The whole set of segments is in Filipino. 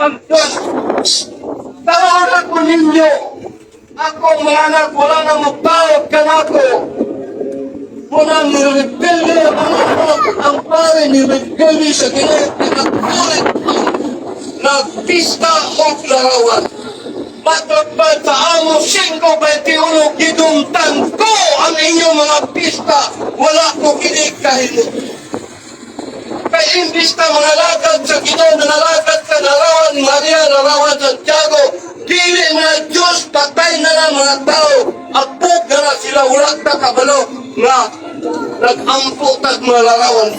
ang Diyos. Tawanan ko ninyo. Akong mga anak, wala nang magtawag ka na ako. Muna nirebelde ang pare nirebelde sa ginagawa pinagkulit nagpista o larawan. Matapad sa Amos 5:21, gidumtan ko ang inyong mga pista, wala ko kinikahin mo. Kaya imbis na mga lagad sa Ginoo, nalagad sa larawan Maria, larawan Santiago, dili mga Diyos, patay na lang mga tao, apog na sila, wala na kabalo, na nag-amputat mga larawan.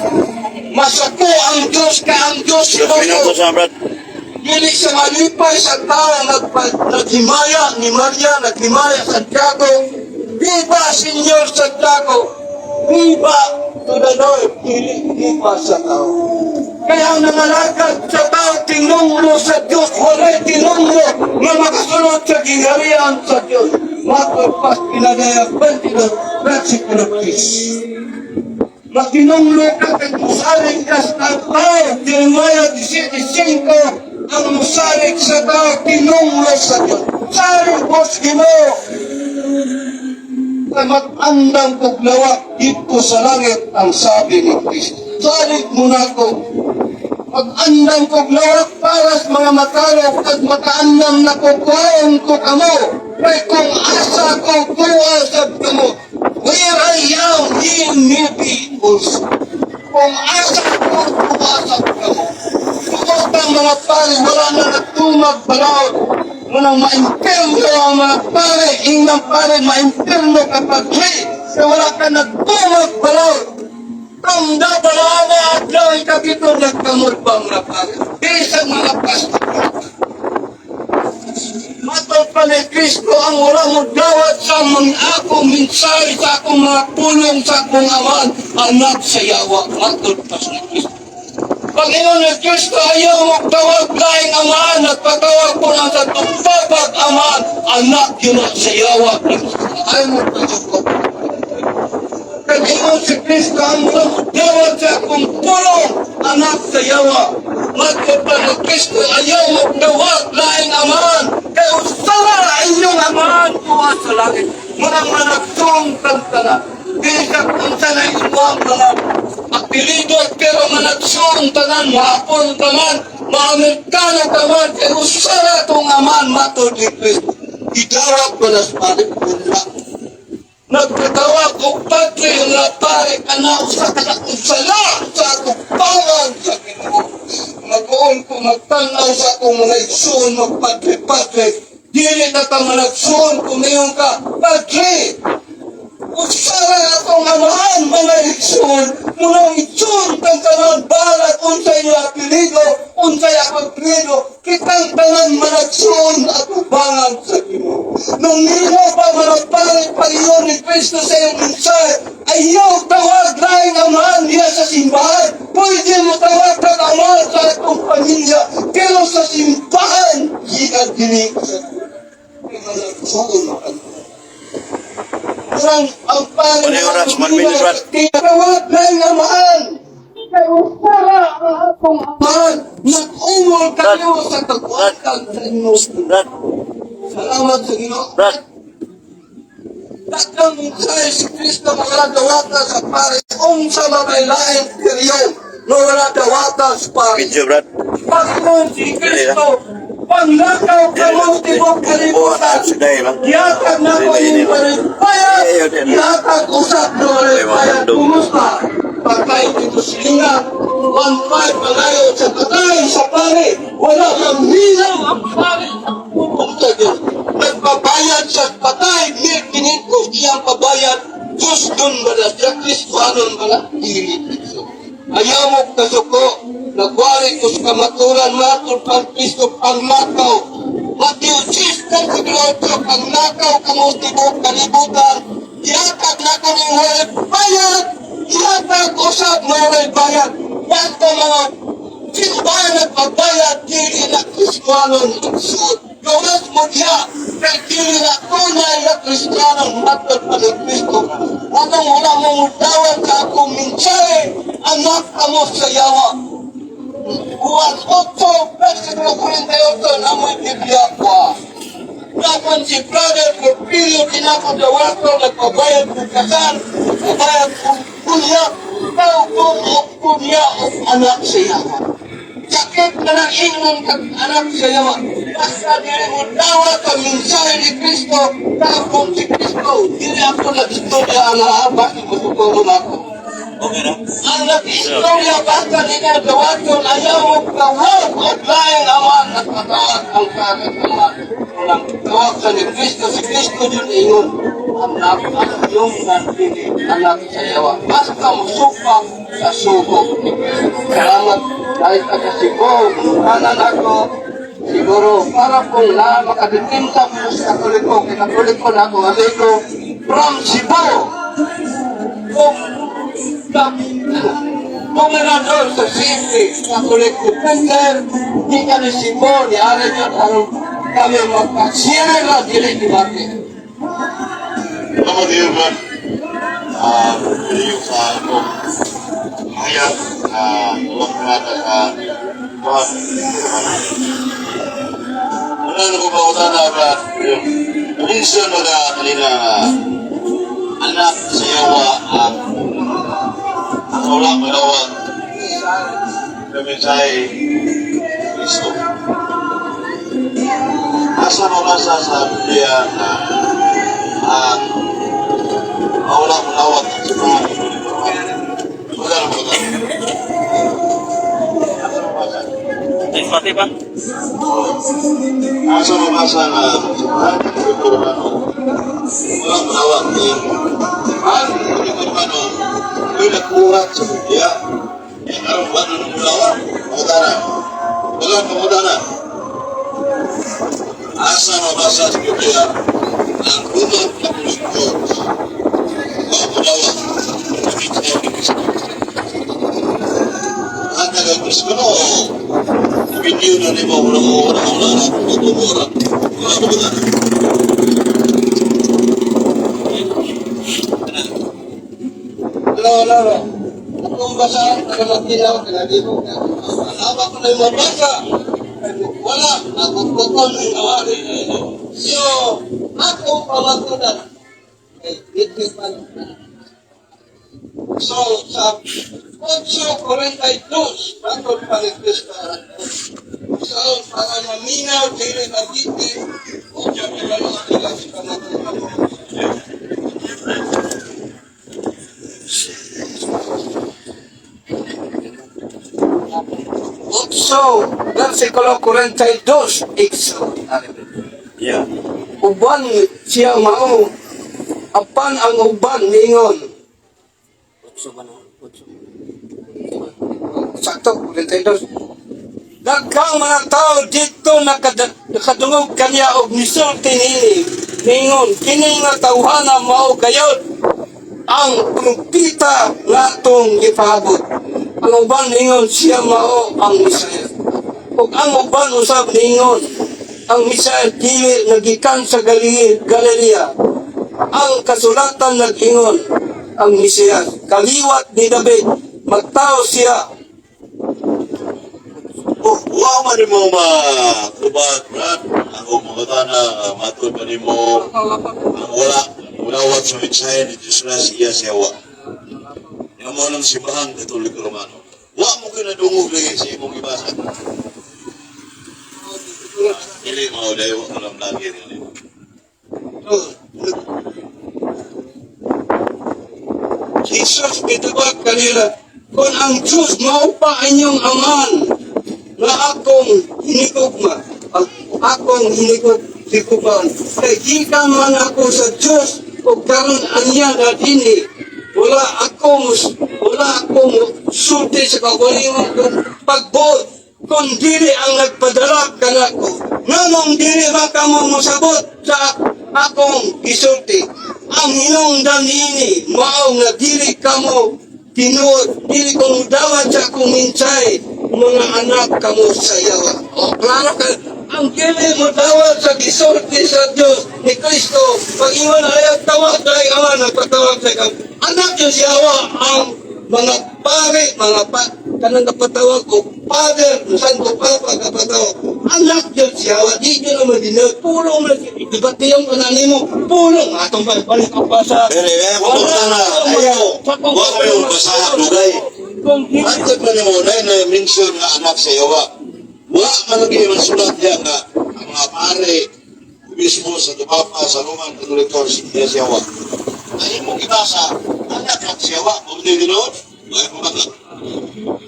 Masako ang Diyos ka ang Diyos Ginoo. Dili sa malipay sa tao naghimaya ni Maria, naghimaya Santiago. Viva Senyor Santiago! Viva to the Lord! Viva sa tao. Kaya ang nangalagad sa tao, tinunglo sa Diyos, wala'y tinunglo na makasunod sa gingharian sa Diyos. Matagpas pinagaya 22, versikulo 10. Matinunglo ka kay musalig ka sa tao, Jeremiah 17:5, ang musalig sa tao, tinunglo sa Diyos. Saring Diyos Ginoo, ay matandang kuglawak dito sa langit ang sabi ni Kristo. Salig mo na ko, mag-andang kuglawak para sa mga makalok at makaandam na kukuhain ko kamo. Kaya kung asa ko kuha sa kamo, where I am, he may be also. Kung asa ko kuha sa kamo, kung ang mga pari, wala na nagtumag balaod. Munang ma-impirno ang mga pare, inang pare, ma-impirno kapag kaya wala ka nagtumag balaod. Tanda balaod na at lawin kapito nagkamulbang na pare. Isang mga pastor. Matod pa ni Kristo ang wala mo dawat sa mga akong minsari sa akong mga pulong sa akong aman, anak sa yawa. Matod pa ni Kristo. Panginoon ni Kristo, ayaw magtawag laing amaan at patawag po lang sa tumpabag amaan, anak yun at sayawa. Ayaw magtawag ko. Panginoon si Kristo, ang magtawag sa akong pulong, anak sayawa. Magkapa ni Kristo, ayaw magtawag laing amaan, kaya usala inyong amaan tuwa sa langit. Munang managtong tantana. Bisa kung sanay mo ang mga apelido pero managsun tanan, mahapon tanan, mga-Amerikano tanan, pero usara itong aman matod ni Kristo. Idawag ko na sa palipula. Nagkatawag ko pati yung lapari ka na sa usala sa akong pangan sa Ginoo. Mag-uon ko magtanaw sa akong mga igsoon, magpadre-padre. Dili na ka managsun, kumayong ka, padre! Usara akong amahan, mga igsoon, munang igsoon, kang tanang balat, unsay yung apelido, unsay apelido, kitang tanang managsoon at ubangan sa Ginoo. Nung nino pa managpalit pa iyon ni Kristo sa iyong mensahe, ayaw tawag laing amahan niya sa simbahan. Pwede mo tawag kang amahan sa itong pamilya, pero sa simbahan, iyan dinig sa managsoon at ang Panginoon tinatawag na naman pero para ang atong amahan nag-umol kayo sa kagwakan sa Ginoo. Salamat sa Ginoo. Takang mensahe si Kristo wala dawata sa pare unsa mabaylain periyon no wala dawata sa pare. Panginoon si Kristo panglakaw ka mo tibok kalibutan. Yatag na ko yung paribayat. Yatag usap na paribayat. Kumusta? Patay dito silinga. 1-5 palayo sa patay sa pare. Wala kang hilaw ang pare. Kumusta Diyos? Nagpabayad sa patay. 1,500 iyang pabayad. Diyos dun bala. Siya Kristohanon bala. Dili Kristo. Ayaw mo kasuko. Nagwari ko sa kamaturan natin pang Kristo panglakaw. Matthew 6:38 panglakaw kamo tibok kalibutan. Ihatag na ko ng walay bayad. Ihatag usap na walay bayad. Yan ko mga simbahan at pagbayad dili na Kristohanon iksud. Gawas mo diya kay dili na tunay na Kristohanon matod pa ng Kristo. Anong wala mong dawat sa akong mensahe, anak kamo sa yawa. Juan 8, versículo 48, dawaton amoy Biblia ko. Dapat si Brother Porfirio kinakadawaton, nagpabayad ng kasal, nagpabayad ng kunya, tao kong kunya o anak siya. Sakit na ng inyong anak siya. Basta dili mo dawat ang mensahe ni Kristo, tao kong si Kristo. Dili ako nag-istorya ang haba, matutunan ako. Ang nag-istorya basta nila dawaton, ayaw mo tawag at laing aman at matawag ang kagat aman. Walang tawag sa ni Kristo, si Kristo din ingon. Ang yung nandili anak sa yawa. Basta mo supa sa sugo. Salamat dahil taga-Cebu, kanan ako. Siguro, para pong na makadikinta mo sa katoliko na ako, amigo, from Cebu. Kung doon sa city, katoliko center, di ka ni Cebu, ni Arenyo, kami magpaksira na dili di bakit. Salamat iyo ba? Yung sa ako, hayat na ulang pinata sa buwan. Ano ko ba utana ba? Yung minsan mo na kanina anak sa yawa ang ulang pinawag kami sa'y Kristo. Asa mo nasa sa Biblia na ang ulang pinawag sa mga magkano mo ito? Pati ba? Asa mo nasa na ulang pinawag ni ang may nagkurat sa Biblia. Yan ang buwan ng ulawang pangutana. Walang pangutana. Asa mabasa sa Biblia ang unang kapulungkot ang ulawang ang taga-Kristo video na ni mo ulang-ulang pagkukuran. Walang pangutana. Lalo. Akong basa, nagkakatilaw, kinagibog na. Alaba ko na yung mabasa. Wala, nakukukon yung awari. So, akong pamatunan. So, sa 8:42, bakit paligtas ka? So, para maminaw, dili na diti, o dyan nila lang sila sa pamatunan. So, versikulo 42, Exo. Yeah. Uban siya mao, apan ang uban ningon. Sakto, 42. Daghang mga tao dito nakadungog kaniya og misulti nini. Ningon, kini nga tawhana mao gayod ang propita natong gipaabot. Ang uban ningon siya mao ang Misaya. Ug ang uban usab ningon ang Misaya dili nagikan sa Galilea. Ang kasulatan nag-ingon ang Misaya kaliwat ni David magtao siya. Wow man mo matubad, Brad. Ang mga matod pa mo ang ulawat sa mensahe ni Diyos na siya siyawa. Yung mo ng simbahan Katolik Romano. Wa mo kinadungog lagi sa imong ibasa. Dili mo dayo alam lagi rin. Jesus gitawag kanila, kung ang Diyos mao pa inyong aman na akong hinikugma, akong hinikuban. Kaya gikan man ako sa Diyos o karon anya na dini. Wala akong sulti sa kawalingan kong pagbuot. Kung dili ang nagpadala kanako, ngamong dili ba kamo mosabot sa akong gisulti. Ang hinungdan ini, mao nga dili kamo tinuod, dili ko mudawat sa akong minsay, mga anak kamo sa yawa. O klaro ka, ang dili mo dawat sa gisulti sa Diyos ni Kristo, pag iwan ayaw tawag dahil aman, nagpatawag sa ikang anak Diyos yawa, ang mga pare, kanang kapatawag ko, Father, Santo Papa, kapatawag, anak yun siya, di nyo naman dinag, pulong na siya, ibatiyong kanani mo, pulong, atong balik ang basa. Pero kung na, ayaw, huwag mo yung basahan, lugay. At pa ni mo, na mention nga anak sa yawa. Wala malagi yung sulat niya nga, ang mga pare, mismo sa Tupapa, sa Roman Catholic siya sa yawa. Ay mo kibasa, anak sa yawa, kung hindi ganoon, ay mo baka.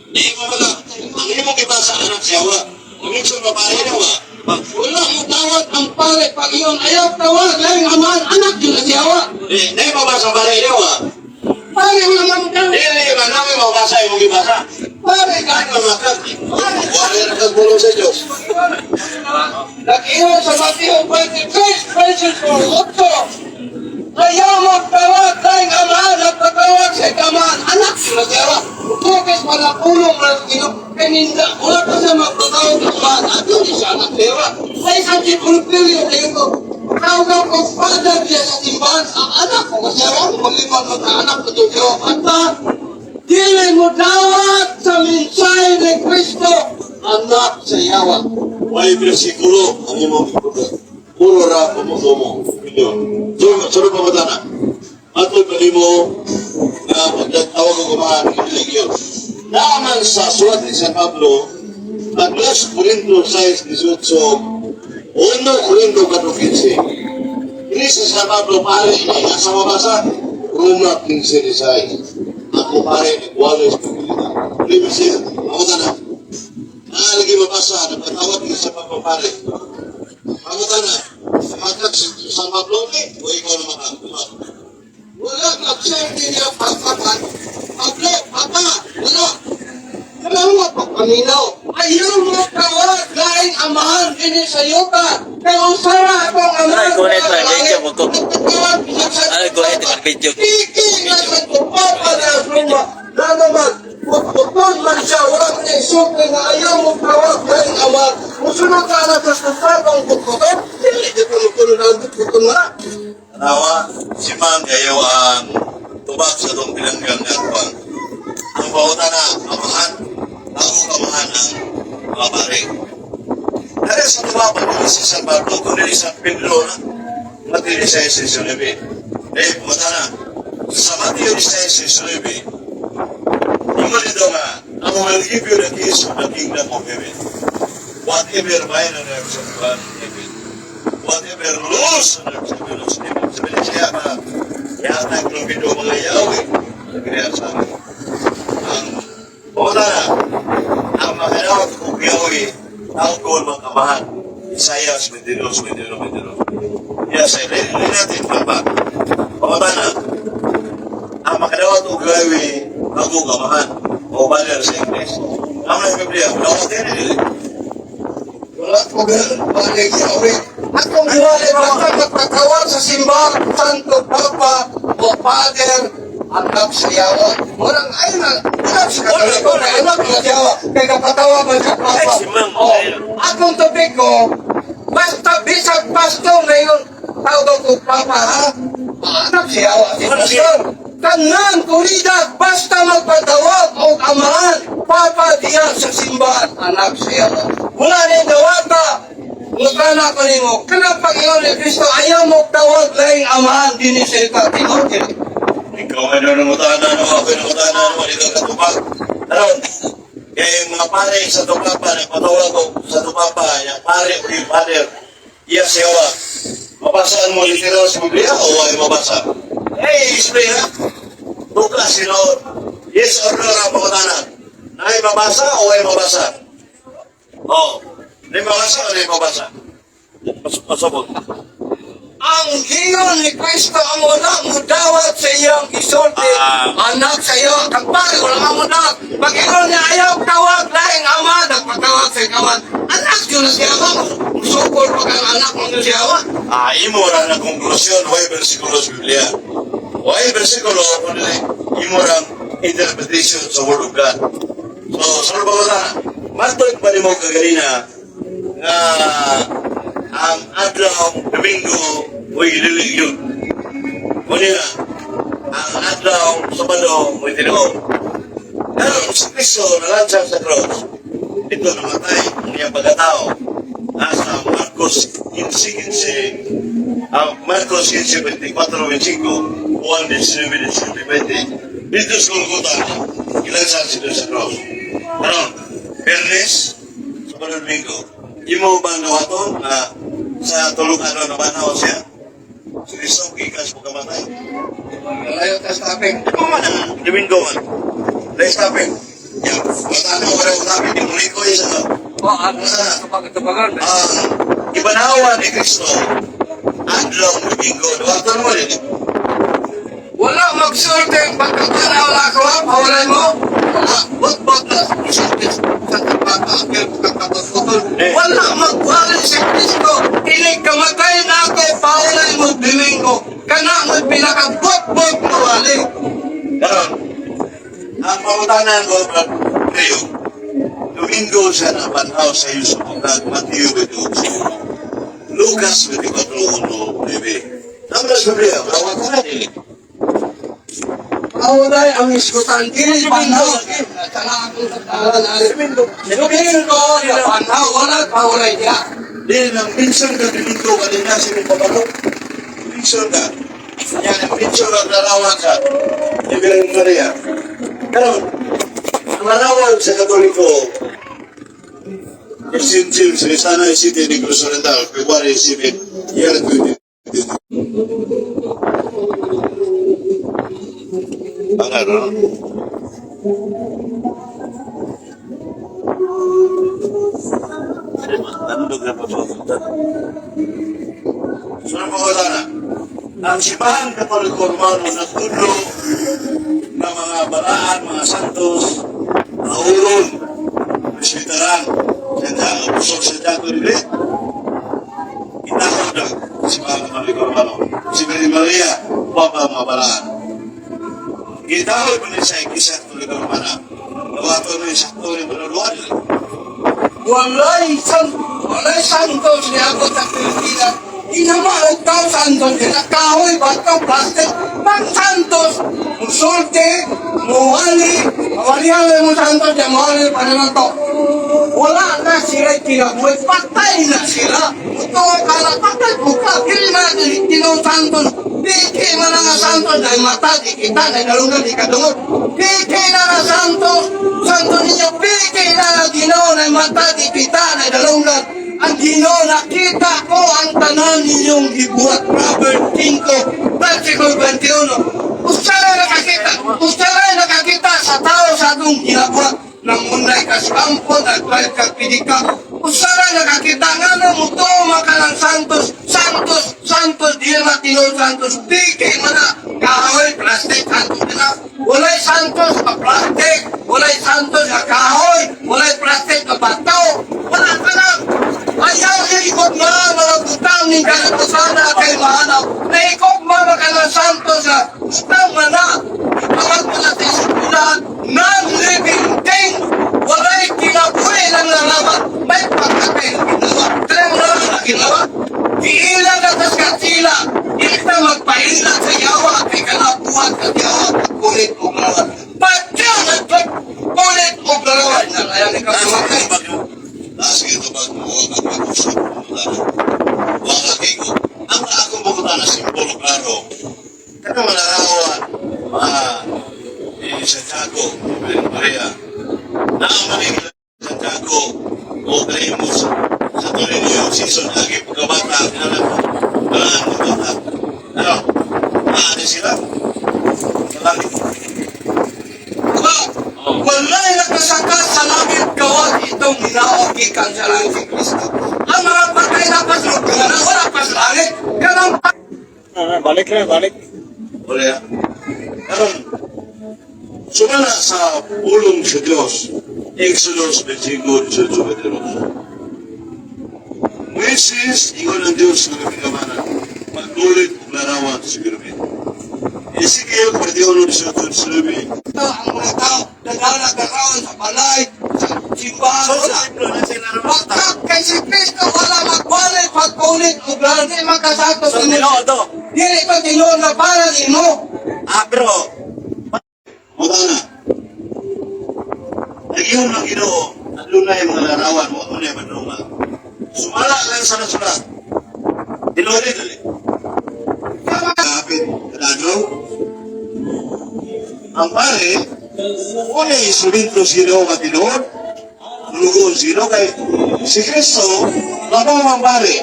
Di mo baka, ang imong kibasa anak sa yawa, ang mention nga pare yawa, Wala mo tawag ang pare, pag iyon ayaw tawag, laing aman, anak yun na siyawa. di mo basa pare yawa. Pare, wala mo tawag. Dili man namin mo basa imong kibasa. Pare, Kahit mamakag, wala na kagulong sa Diyos. nag-iwan sa Mateo 23, verses 8. Ayaw mo tawag, laing aman, nagpatawag sa ikaman, anak yun na siyawa. Kukis malapulong na kinupininda, wala pa siya magpatawag ng aman, at yun siya anak siyawa. Ay, sa Tipulpilyo, ayun ko, tawag ko, father niya sa simbahan, ang anak ko, siyawa, kulipan mo sa anak ko, siyawa, kanta, dili mo dawat sa mensahe ni Kristo, anak sa yawa. May bersikulo ang imong ikuda. Puro ra kumusumo. Sunod pa matana. Matoy pa mo na pagkatawag ko kumahan ng religyon. Naman sa sulat ni San Pablo, ang 2 Corinto 6:18, 1 Corinto 4:15. Ini sa San Pablo pare ini asa mabasa Roma 15:16. Ako pare ni Wallace Pagulita. Libre siya. Ako tanah. Lagi mabasa, nagpatawag ni sa pagpapare. Pangutan na, magkat sa Pablo ni, o ikaw na makakabag. Wala nag-send niya pagpapan. Papa, wala. Wala mo pagpaminaw. Ayaw mo tawag, laing amahan, ini sa yuta. Kaya usara akong amahan. Go ahead, man. Video mo ko. Go ahead, man. Video ko. Iki na sa Papa na Roma. Na naman, pagpapon man siya, wala niya isukin na ayaw mo tawag, laing amahan. Musunod ka na sa susabang pagpapon. Hindi ko na pagpapon na. Tanawa, si Ma'am kayo ang tubag sa itong bilanggang network. Ang bauta na kamahan, ako kamahan ng mga pare. Dahil sa tubag pa si San Pablo, kundi sa Pedro na, matili sa Esensyong Levi. Pumunta na, sa Matthew 16:9, ikaw dito nga, I will give you the keys of the kingdom of heaven. Whatever bind on earth shall be bound in heaven. Whatever loose on earth shall be loose in heaven. Sabi niya siya pa, yata ang lumbido mga Yahweh. Sabi niya sa akin. Ang bota na, ang makanawat kong Yahweh, ang kong magkamahan. Isaiah 22:22. Yes, ay rin natin, Papa. Bota na, ang makanawat kong Yahweh, ang kong kamahan. O banner sa English. Ang mga Biblia, wala ko tinili. Wala ko balik Yahweh. Akong buhay basta magpatawag sa simbahan, Santo Papa o Father, anak sa yawa. Walang ay na, anak sa katoliko na anak sa yawa. Kaya kapatawa man sa Papa. Ay, si Ma'am. O, akong tubig ko, basta bisag pastor na yun, tawag ko Papa ha? Anak sa yawa. Si pastor, tanan kulida, basta magpatawag o amahan, Papa diyan sa simbahan, anak sa yawa. Wala na yung dawata. Mukana ko ni mo, kanapag iyon ni Kristo, ayaw mo tawag laing amahan din sa ikaw. Ikaw ay nanungutana, ako ay nanungutana, ikaw katupag. Aron, kaya yung mga pare sa Tupapa, nagpatawag ko sa Tupapa, yung pare o yung father, iya siyawa. Mabasaan mo literal sa Biblia o ay mabasa? Explain ha? Tuklas, sinood. Yes or no ang pangutana? Na ay mabasa o ay mabasa? Hindi mabasa o hindi mabasa? Pasabot. Ang hiyon ni Kristo ang wala mo dawat sa iyong isulti. Anak sa iyo, kapag wala mo dawat. Pag iyon niya ayaw tawag laing ama, nagpatawag sa ikaman. Anak yun na siya ka. Sukol pag ang anak mo na siya ka. Imo ra na konklusyon, way bersikulo sa Biblia. Way bersikulo, kundi imo ra interpretation sa Word of God. So, sunod ba na? Matoy pa ni mo kagalina nga ang adlaw Domingo mo'y religion. Muna, ang adlaw Sabado mo'y tinuod. Pero si Kristo nalansang sa cross, ito namatay ang iyang pagkatao. Nasa Marcos 15:15, Marcos 15:24-25, Juan 19:19-20. Dito sa Golgota, ilansang sila sa cross. Pero, Bernes, sa Domingo, imo ba nawaton na sa tulong ano na banaw siya? Si Kristo, ikas mo kamatay. Layo ka sa taping. Ito man ang Domingo man. Dahil sabi, yung matano ko rin sabi, di muli ko isa na. Ano sa kapag-kapagan? Ibanawa ni Kristo, adlaw Domingo, duwaton mo din. Wala magsulti ang pagkakanaw na ako, paulay mo. Wala, bot-bot na sa Kristo. Sa kapag-akil, pagkakapagputol. Wala magwalin si Kristo. Inig kamatay na ako, paulay mo, Domingo. Kana mo'y pinaka-bot-bot mo, wali. Karon, ang pangutanan ko, Brad Leo, Domingo siya na banhaw sa iyo sa pagkat Matthew 28, Lucas 24:1-9. Naman sa Biblia, bawat ka na din. Paulay ang iskutan. Kini panaw. Sana akong tatawa na Domingo. Domingo, panaw. Wala paulay niya. Di nang minsan ka Domingo kanina sa mga pabalo. Minsan ka. Yan ang minsan ang larawan sa Ibirang Maria. Pero, ang larawan sa Katoliko, Sintil sa Istana City de Cruz Oriental, February 7, year 20. Ano? Tandog na pa ba? Sunod po wala na. Ang simbahan Katoliko Romano nagtulong ng mga balaan, mga santos, mga uron, presbyteran, sa pusok sa Jaco Rile. Itakot na simbahan Katoliko Romano. Si Mary Maria, baba mga balaan. Gitawag mo niya sa Iglesia Katoliko Romana. Nawato mo yung sakto ng panaluan. Walay santos niya ako sa Pilipinas. Inamaog tao santos. Kinakahoy, batang plastic. Pang santos. Musulte, muwali. Mawalihan mo santos. Yan mawali pa naman to. Wala na sila tinabuhay. Patay na sila. Ito ang kalapatay. Buka. Kilima. Tinong santos. Piki man nga santos. Dahil mata. Di kita. Dahil dalungan. Di kadungot. Piki na nga santos. Santos ninyo. Piki na nga Ginoo. Dahil mata. Di kita. Dahil dalungan. Ang Ginoo, nakita ko ang tanan ninyong gibuhat. Robert 5, versikulo 21. Ustara nakakita sa tao sa atong ginabuhat ng munday kaskampo, nagbayad kag pidika. Ustara nakakita nga na mo to makalang santos, di na tinong santos. Piki mana, kahoy, plastic, santos na. Walay santos na plastic, walay santos na kahoy, walay plastic na bato. Wala ka na. Ayaw ikot mga butang ni Kanatasana kay Mahanaw. Naikot mga Santos na butang mana. Ipawag mo na sa isipulahan, non-living thing. Walay kinabuhi ng lalaman. May pagkakay na ginawa. Tala mo naman na ginawa. Iilang na sa katsila. Ita magpailan sa yawa. Kay kanabuhan sa yawa. Pagkulit o galawan. Patya nagpagkulit o galawan. Nalayan ni Kasumakay. Sige ito ba't mo ang mag-usap mo lang. Wala kayo ko. Ang akong bukutan na simbolo klaro. Kaya manarawan Santiago, Maria. Naamaling Santiago o kayo sa tuloy niyo season lagi pagkabata. Kailangan mo bata. Ano? Maani sila? Malaki. Walay nakasakat sa langit kawat itong ginaagikan sa langit si Kristo. Ang mga patay na pasulog ka na wala pa sa langit. Ganang Balik na, balik. Wala. Karon, sumala sa pulong sa Diyos, Exodus 25:18. Moises, ingon ng Diyos ng kapigamanan, magkulit og larawan sa piramid. Ezekiel 41:19. ang mga tao naglalagaran sa balay, sa simbahan, sa pagkat kay si Kristo wala magwalay pagkulit o grande makasato sa Ginoo to. Dili ito tinuon na para din mo. Pero, Mutana, Ingon ang Ginoo, adunay mga larawan, wa mo na madunga. Sumala lang sa nasulat. Dinori dali. Kapit kadano. Ang pare, una instrumento sino ka tinuod, lugon sino kay si Kristo, labang ang pare.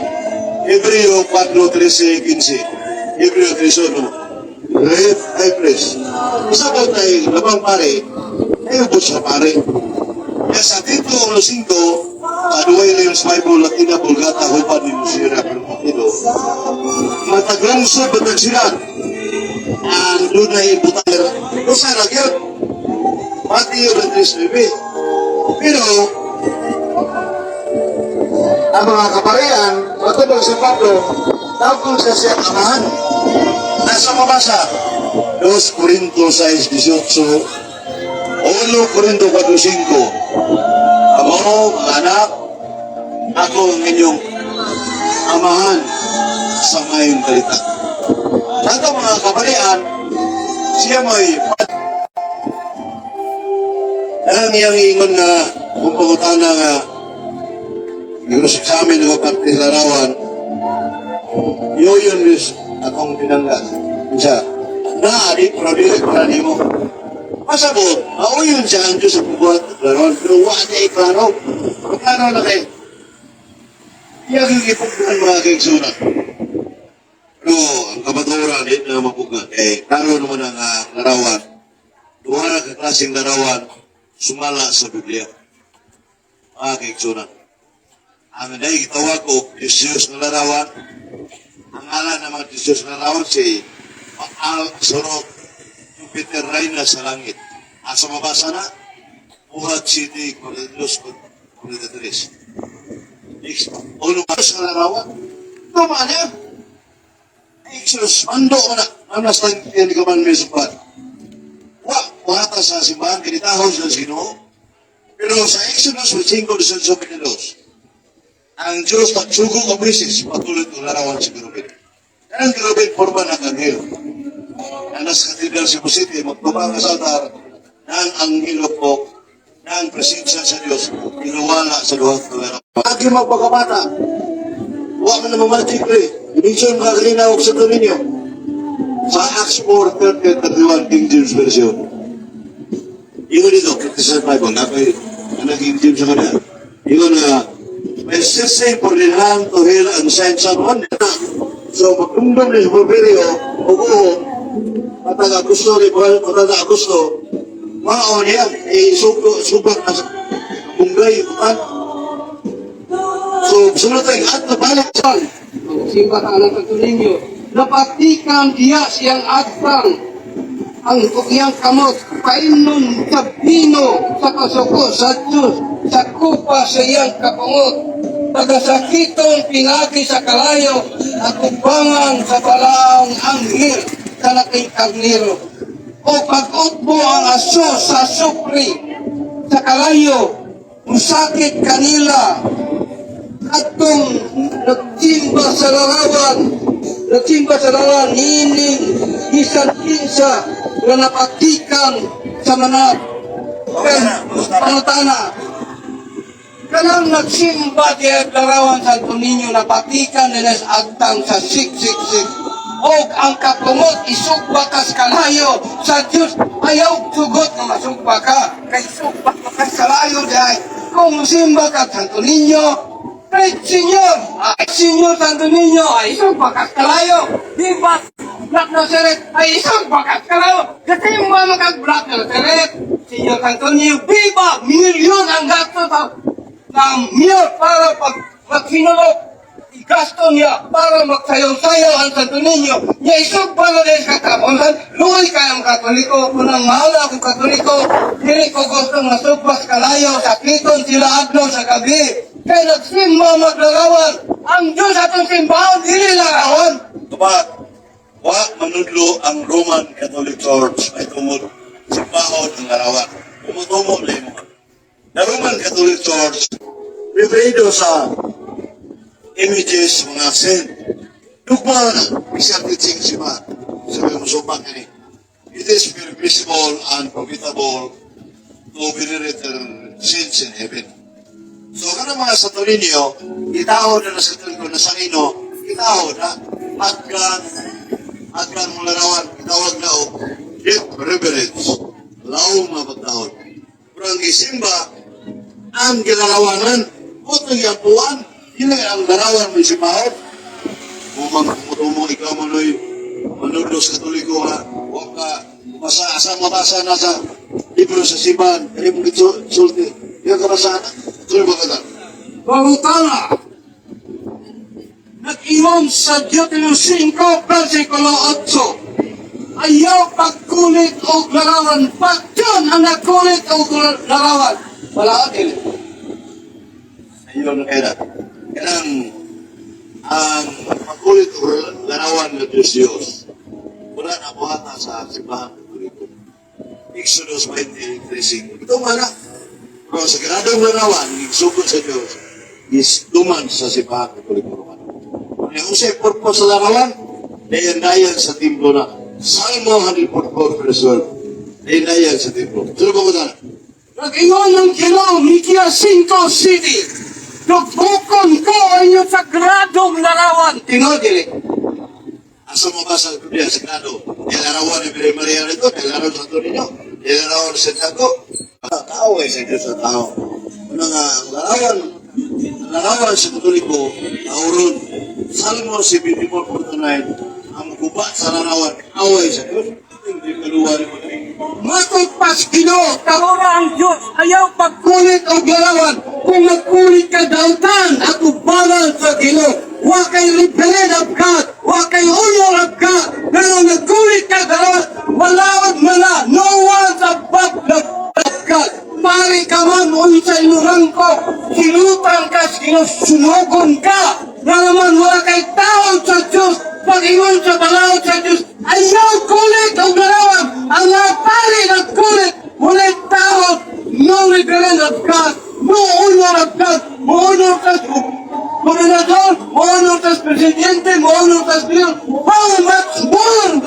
Hebreo 4:13-15. Hebreo 3:1. Red high priest. Isa ko tayo labang pare, ay ubos sa pare. Kaya sa Tito 5, kaduay na yung Bible Latina, Bulgata, Hupa, Nilusira, pero mataglang sa batag sila. Ang doon na ibutan. Usa na yun. Pati yung Andres Bebe. Pero, ang mga kaparian, matubang si Pablo, tawag sa siya amahan. Nasa mabasa, 2 Corinto 6:18, 1 Corinto 4:5, Amo, mga anak, ako ang inyong amahan sa mayong kalita. Sa mga kaparian, siya may ang iyang ingon nga kung pangutana nga Igros sa amin ng parte sa larawan, yun is akong pinangga. Siya, naari, para di mo. Masabot, mauyon siya ang Diyos sa pagbuhat at larawan, pero wala niya iklaro. Magkano na kayo? Iyag yung ipugnan mga kaigsunan. Pero ang kabaturan, hindi na mapugnan. Klaro naman ang larawan. Duha na kaklaseng larawan, sumala sa Biblia. Mga kaigsunan. Ang dahil gitawag ko, Diyos na larawan. Ang ala ng mga Diyos na larawan si Paal Sorok, Jupiter Reina sa langit. At sa mabasa na, Buhat City, 42-43. Uno ba sa larawan? Tama niya. Exodus, mando ko na. Anas lang yan ka man may supat. Wata sa simbahan, kinitahos na Ginoo. Pero sa Exodus, 5:18, ang Diyos nagsugo ka beses patuloy ng larawan si Kerubin. Ang Kerubin forma ng anghel. Ang nasa katedral si City, magtumang sa altar ng anghelo po ng presensya sa Diyos, inuwala sa luwag ng larawan. Lagi magpagkabata, huwag mo na mamatik rin. Dimension mga kalinawag sa dominyo. Sa Acts 4:30-31 King James Version. Ingon dito, Christian Bible, naging James sa kanya. Ingon na, may sisay for the hand to heal and sign someone. So, magtungdong ni Bulgario, ugo, mataga gusto, mataga gusto, mao niya, subak na sa bunggay, bukan. So, sunod tayo, at nabalik siya. Simba ka anak ng ninyo, napatikan diya siyang atang ang iyang kamot, painon sa bino sa kasuko sa Diyos, sa kupa sa iyang kapangot. Tagasakitong pinagi sa kalayo at ubangan sa balaang anghel sa laking karniro. O pag-utbo ang aso sa supri sa kalayo, musakit kanila at kung nagsimba sa larawan, hining isang kinsa na napatikan sa manap. Panutana. Kanang nagsimba diya larawan sa Niño na patikan nila sa agtang sa 666. O ang kapumot isugba ka sa kalayo sa Diyos ayaw sugot na masugba ka. Kay sugba ka sa kalayo diya. Kung simba ka sa Niño, ay Senyor Santo Niño, ay sugba ka sa kalayo. Di ba? Black na seret, ay sugba ka sa kalayo. Kasi mo makag-black na seret. Senyor Santo Niño, biba, milyon ang gasto sa ng milyon para pag magsinulog, igasto niya para magsayaw-sayaw ang Santo Niño. Niya isog pala din sa katapunsan, luwi kayang Katoliko, kunang mahal akong Katoliko, hindi ko gustong nasugpas kalayo, sakiton sila adlaw sa gabi. Kaya nagsimba maglarawan, ang Diyos atong simbahan, dili larawan. Tumat, manudlo ang Roman Catholic Church ay tumod simbahon ng larawan. Tumutumo na mo. The Roman Catholic Church, prepado sa images, mga saint. Dugma na, isang teaching siya. Sabi mo, sumpang ini. It is permissible and profitable to venerate sins in heaven. So, kanang mga sa ninyo, itahod na sa tuloy ko na sa ino, itahod na, agkan mong larawan, itawag na o, deep reverence, laong mapagtahod. Pero ang isimba, ang ginarawanan, kung yapuan, hindi ang larawan mo isipahod. Mumang ikaw manoy, manudos katoliko ha, huwag ka, asa mabasa na sa libro sa siban, kaya mong sulti, yung kabasaan, tuloy ba ka na? Pangutana, nag-inom sa Deuteronomy 5, versikulo 8, ayaw pagkulit o larawan, pagyan ang nagkulit o larawan. Wala ka din. Ayun na kaya na. Kanang ang pagkulit o larawan ng Diyos, wala na buhata sa simbahan ng Katoliko. Exodus 20:3. Ito man na. Pero sa ganadong larawan, sugod sa Diyos, is tuman sa simbahan ng Katoliko Romano. Kung siya purpose sa larawan, dayan-dayan sa templo na. Salmo 144 verse 12. Dayan-dayan sa templo. Sino ba ko na? Nag-iwan ng Ginoong Mikia 5 City. Nagbukon ko ang inyong sagradong larawan. Tinodili. Asa mo ba sa Biblia, sa Grado? Larawan ni Pire Maria nito, larawan sa Torino, larawan sa Santiago. Tao sa Diyos sa tao. Ano nga, larawan sa Katoliko, tauron, Salmo 74:49, ang gubat sa larawan, away sa Diyos. Hindi kaluwa ni Pire. Matagpas Ginoo, karora ang Diyos, ayaw pagkulit o larawan. Kung nagkulit ka dautan, ako banal sa Ginoo. Wa kay rebellion of God, wa kay honor of God. Pero nagkulit ka larawan, walaod mala, no one's above the of God. Pari ka man, sa inurang ko, sinutang ka, sinusunugon ka. Na naman wala kay tao sa Diyos, pag-ingon sa balaod sa Diyos, ayaw kulit o larawan. Ang mga pari nagkulit, wala tao, no rebellion of God, no honor of God, no honor sa gobernador, no honor sa presidente, no honor sa Diyos. How much more ang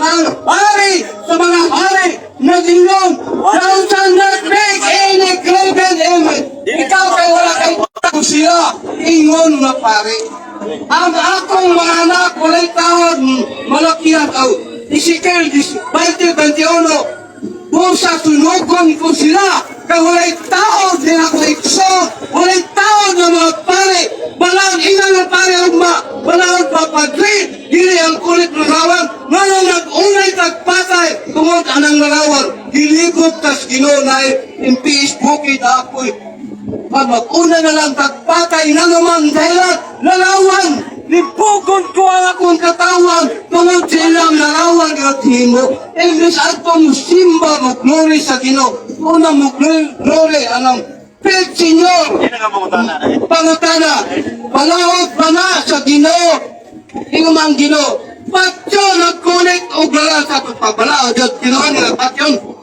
pari sa mga pari nag-ingon, thou shalt not make any graven image. Ikaw kay wala kay tao sila, ingon na pari. Ang akong mga anak, wala'y tawag, malakihan tao. Ezekiel 20:21, busa sunugon ko sila, kaya wala'y tao din ako ikso, wala'y tao na mga pare, balang ina na pare ugma, balang papadri, dili ang kulit larawan, ngayon nag-unay tagpatay, tungod anang larawan, hilibot tas ginunay, impiis bukid apoy, pag mag-una na lang tagpatay na naman dahilan, larawan, lipugon ko ang akong katawan, tungod silang larawan at himo. Imbis atong simba mo glory sa Ginoo. Una mo glory, anong Pet Senyor. Pangutana, palawag pa na sa Ginoo. Ingumang Ginoo. Patyo nagkulit o gala sa pagpabalaod at Ginoo nila patyon.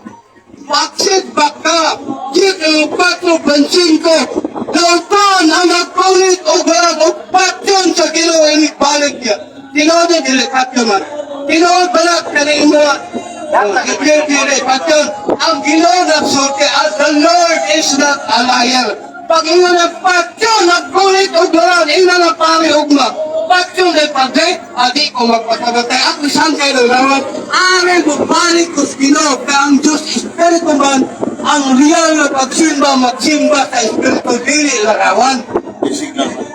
Baksit baka, Jit 4:5, Dalton ang nagkulit o galag o patyon sa Ginoo inibalik niya. Tinod na delikatyo man. Tinod balak ka na imuha. Dili patyon. Ang Ginoo nagsulti as the Lord is not a liar. Pag ingon ang patyon, nagkulit o galag, ina na pari ugma. Patyon ay pagday, adi ko magpatabatay. Ako isang kayo larawan. Ari mo balik ko sa Ginoo. Kaya ang Diyos Espiritu man, ang real na pagsimba, magsimba sa Espiritu, dili larawan.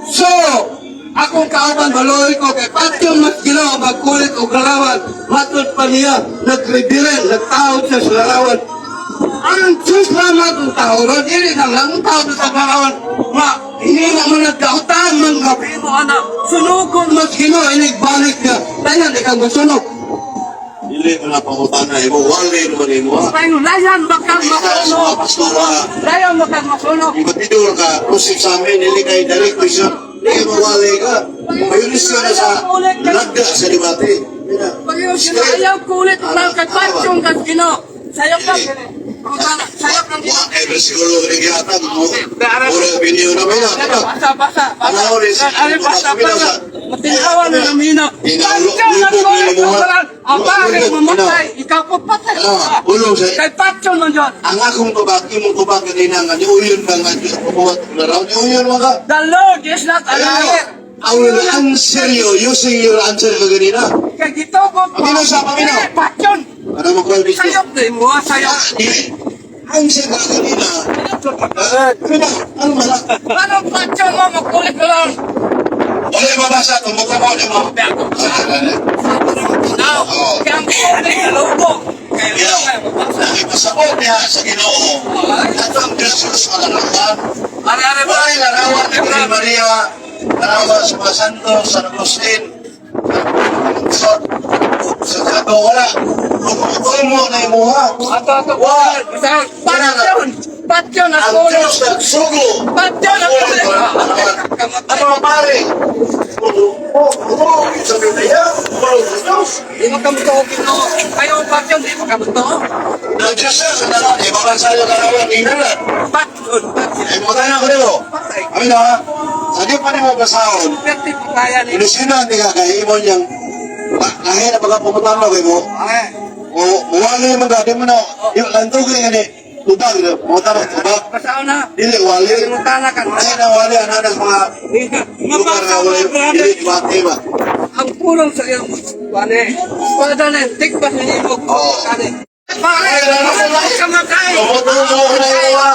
So, akong kauban baloy ko kay patyon mas Ginoo magkulit o larawan. Matod pa niya, nagrebiren, nagtawag siya sa larawan. Ang Diyos naman ang tao, dili lang ang tao sa larawan. Hindi naman nagkautan, mga primo anak. Sunugon mas Ginoo, inigbalik niya. Kaya hindi kang masunog. Dili mo na pangutana, imo wali naman imo ha. Tayo, layan bakang masunog. Pastora, Layan bakang masunog. ibatidor ka, kusik sa amin, hindi kayo dali question. Hindi mo wali ka. Mayunis ka na sa lagda sa debate. Ayaw kulit lang kay patyon kay Ginoo. Sayop lang. Sayop lang Ginoo. Wah, kay bersikulo ka rin gihatag mo. Ura, binyo na may na. Basa. Ano rin, Basa. Matinawan na namin. Inalok, lupok na mo ha. Ang bakit mamatay? Ikaw po patay. Ulong sa... Kay Patson man dyan. Ang akong tubag, imong tubag kanina nga, niuyon ka nga, Diyos pumuhat na raw, niuyon mo ka. The Lord is not a liar. I will answer you using your answer ka ganina. Kay dito ko po. Pamino sa pamino. Patson. Ano mo kwal dito? Sayop din mo, sayop. Dili. Answer ka kanina. Kanina, ano man lang? Anong Patson mo? Makulit ka lang. Wala yung mabasa, tumbuka mo, di mo. Now, kaya ang kulit ka lobo. Kaya lang mabasa. Nakipasabot niya sa Ginoo. At ang Jesus malalaman. Ari-ari ba? Wala yung larawan ni Virgen Maria, larawan sa mga santos, San Agustin, sa Jato, wala. Tutuloy mo na imuha. Ato. Patson. Patson ang Ang kulit. Diyos nagsugo. Patson ang kulit. Ano ang pare? Sa Biblia, sa Diyos. Di mo kamuto, Ginoo. Kayo ang Patson, di mo kamuto. Ng Diyos na sa dalan, ibabansa yung larawan, inalat. Patson. Ay, mga tayo ko dito. Kami na, sa di pa ni mo basahon, Pwede po kaya ni. ilusinan, di ka kaya imon niyang, kahit na pagkapumuntan mo kayo mo, Ay. o muwala yung mga, di mo na, yung lantugin nga ni, tubag, pumunta ng tubag, Basaw na. dili, wali, Simutana ka. ay na wali, ananas mga lugar na wali, dili, ibate ba? Ang pulong sa iyong wane. Pada na, tikpas na niyo. Pare, kamatay. Tumutulong mo ko na yung mga,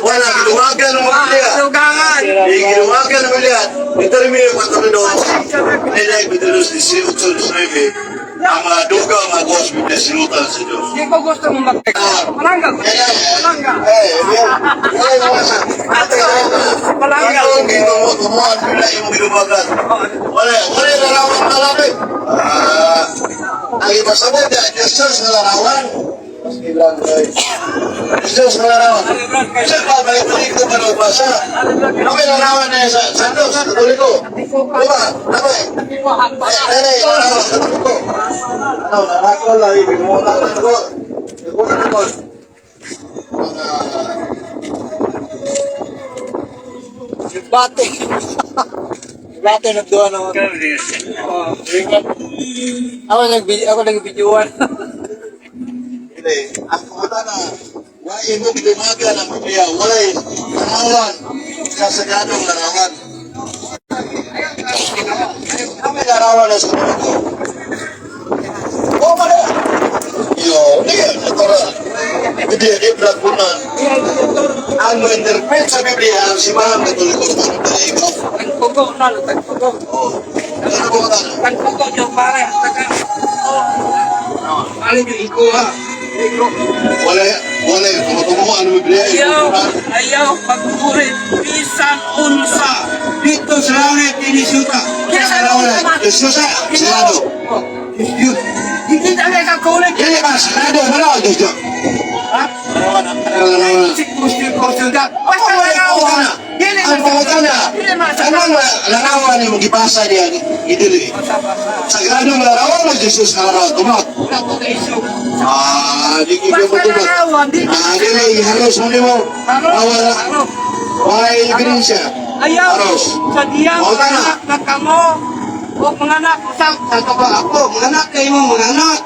wala, giluwagan mo niya. Lugangan. Giluwagan mo niya. Determine yung pagkakunos. Nilay, Bitilos 18-19. Ang mga duga, mga gos, Biblia, sinutan sa Diyos. Di ko gusto mong magtek. Malangga. Malangga. Malangga. Tumuhan pila yung giluwagan. Wala yung larawan na lapit. Ang ipasabot niya, Jesus na larawan. Jesus na larawan. Kasi pa, balik-balik ko pa naubasa. Ano may larawan na sa Santos, sa Katoliko? Diba? Ano eh? Ay, larawan sa Katoliko. Ano, nakakol lang, ibinuha lang ko. Ibinuha lang ko. Bato. Bato nagduwa naman. Ako nag-videoan. Hindi. Ang kumata na, wala yung lumaga ng Biblia, wala yung larawan, sasagadong larawan. Kami larawan na sa Katoliko. Oo, pala. Hindi, natura. Hindi, ibrad po na. Ang mo-interpret sa Biblia, ang simahang Katoliko, ano pala ikaw? Tagpugo na, tagpugo. Oo. Ano po ka na? Tagpugo yung pare. Ano yung ikuha? Wala yung tumutungo, ano Biblia? Ayaw, pagpurit. Bisan unsa. Dito sa langit, inisuta. Kaya sa langit, Isusa, sinado. Hindi talaga kakulit. Kaya ba, sinado, malawag dito. Ha? Basta larawan. Dili Ang pangutan na, anong larawan yung magipasa niya, idili. Sagradong larawan ng Jesus na larawan, tumak. Di kaya mo Basta tumak. larawan. Dili, halos mo mo. Wala ebidensya. Ayaw. Halos. Sa diyang O, tama. anak na kamo. O mga anak. Sa ba ako? Mga anak kayo mo, mga anak.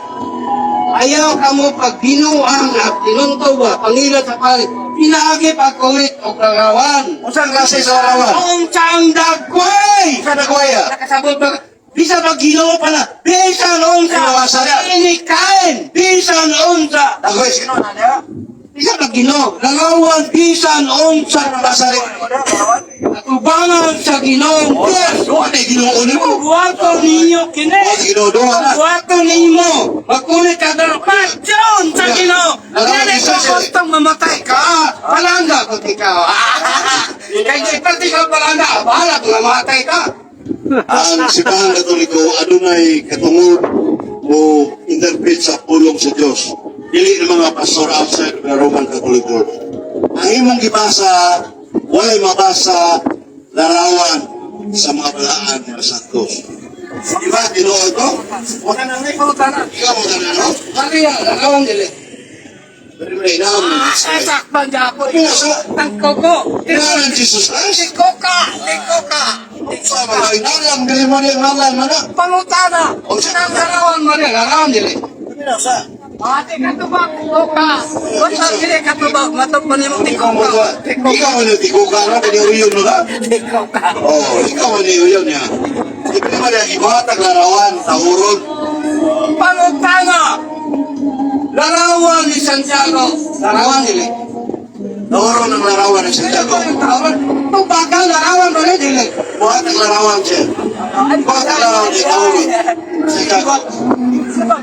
Ayaw kamo pag binuang at tinunto ba, pangilat sa palit. Pinaagi pagkulit o larawan. Saan klase sa larawan? Ang tiyang dagway! Sa nagwaya. Nakasabot ba? Bisa pag ginoo pala. Bisan unsa. Inawasan na. Inikain. Bisan unsa. Nagwaya, sino na niya? Bisa pag ginoo. Larawan. Bisan unsa. Basari. Ubangan sa ginoo. Yes. Doon ay ginuunin mo. Buwato ninyo kini. Ginuduha na. Buwato ninyo. Magkulit ka doon. Patyon sa ginoo. Kaya ka gustong mamatay ka. Palangga kung ikaw. Kaya pati ka palangga. Bahala kung mamatay ka. Ang Simbahan Katoliko, adunay katungod o interpret sa pulong sa Diyos. Dili ng mga pastor outside ng Roman Catholic Church. Ang imong gibasa, walay mabasa larawan sa mga balaan ng santos. Diba, ginoo ito? Wala na may pulutan. Ikaw mo na, no? Kaya, larawan dili. Pero may naam ng Jesus Christ. Sakpan niya ako. Kaya sa Ang koko. naam ng Jesus Christ. Tiko ka. Tiko ka. Sa mga inalam, dili mo rin ngalan mo na. Pangutana. O, siya. Ang larawan mo rin. Larawan dili. Kaya sa Ate katubak. Tiko ka. Basta dili katubak. Matapon niyo tiko ikaw mo ka. ba? Ikaw mo na tiko ka na, kanya uyon mo ka? Tiko ka. Oo, ikaw mo na uyon niya. Di ba naman yung ibuhatag larawan, tahurog. Pangutana. Larawan ni Santiago. Larawan dili. Tahurog ng larawan ng Santiago. Tubakan larawan mo rin dili. Buhatag larawan siya. Buhatag larawan siya, tahurog. Santiago.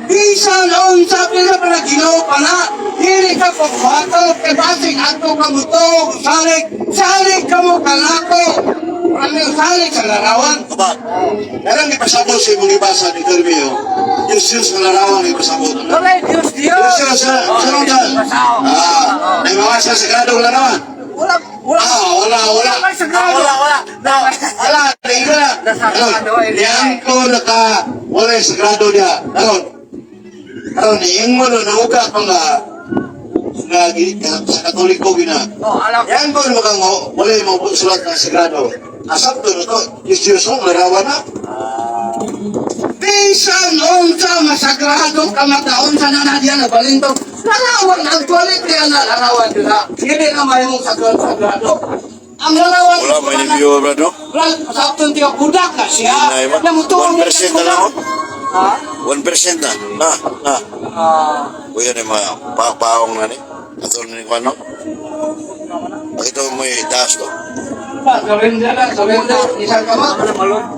Bisan unsa pila para Ginoo pana dili ka pagbato kay basig ato ka muto salig ka mo kanako ano salig sa larawan Aba, karang ipasabot sa imong ibasa ni Termio. Diyos sa larawan ipasabot. Tulay Diyos Diyos Diyos sa dyan. May mga sa sagradong larawan. wala Wala. kay sagrado Wala, tingin na. Yan ko wala yung sagrado niya. Karon, yung mo na nauga pa sa Katoliko gina. alam Yan ko naman wala yung mga sulat ng sagrado. Asap to na to, Diyos mo, larawan na. bisan unsa masagrado ka mataon sa nanadya na balintong larawan ang quality na larawan dila dili na may mong sagrado ang larawan Wala, may review, brado. Pasapton tiyo budak na siya. Nay, ma. Namutuon 1% na lang, oh. Ha? 1% na. Na. Kuya na yung mga paong na ni. Ato na ni Kwano. Pakita mo yung taas to. Surrender. Isang kama.